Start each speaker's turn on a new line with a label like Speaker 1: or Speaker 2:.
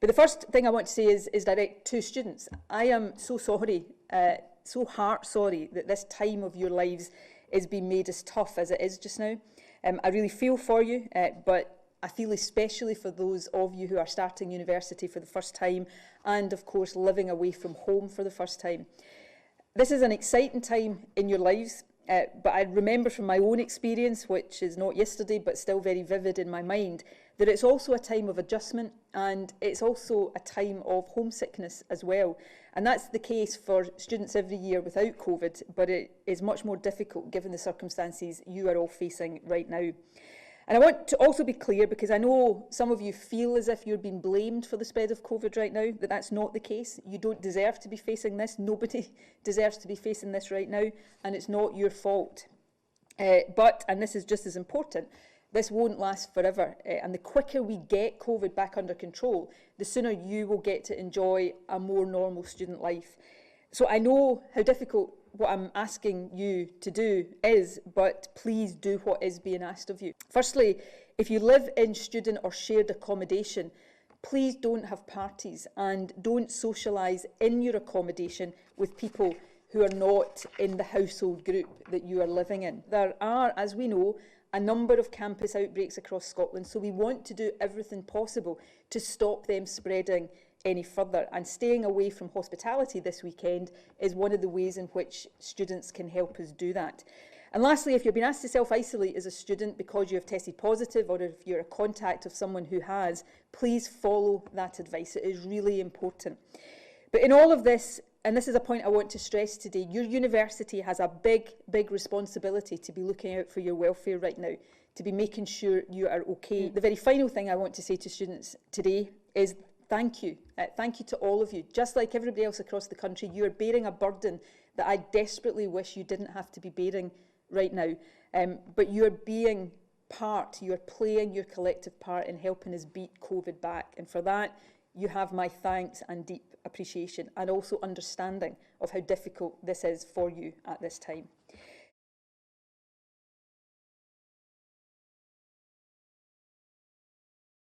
Speaker 1: But the first thing I want to say is direct to students. I am so sorry, so heart sorry that this time of your lives is being made as tough as it is just now. I really feel for you, but I feel especially for those of you who are starting university for the first time and, of course, living away from home for the first time. This is an exciting time in your lives, but I remember from my own experience, which is not yesterday but still very vivid in my mind, that it's also a time of adjustment and it's also a time of homesickness as well. And that's the case for students every year without COVID, but it is much more difficult given the circumstances you are all facing right now. And I want to also be clear, because I know some of you feel as if you're being blamed for the spread of COVID right now, that that's not the case. You don't deserve to be facing this. Nobody deserves to be facing this right now, and it's not your fault. But, and this is just as important, this won't last forever. And the quicker we get COVID back under control, the sooner you will get to enjoy a more normal student life. So I know how difficult what I'm asking you to do is, but please do what is being asked of you. Firstly, if you live in student or shared accommodation, please don't have parties and don't socialise in your accommodation with people who are not in the household group that you are living in. There are, as we know, a number of campus outbreaks across Scotland, so we want to do everything possible to stop them spreading any further, and staying away from hospitality this weekend is one of the ways in which students can help us do that. And lastly, if you've been asked to self-isolate as a student because you have tested positive or if you're a contact of someone who has, please follow that advice. It is really important. But in all of this, and this is a point I want to stress today, your university has a big responsibility to be looking out for your welfare right now, to be making sure you are okay. The very final thing I want to say to students today is thank you. Thank you to all of you. Just like everybody else across the country, you are bearing a burden that I desperately wish you didn't have to be bearing right now. But you're being part, you're playing your collective part in helping us beat COVID back. And for that, you have my thanks and deep appreciation and also understanding of how difficult this is for you at this time.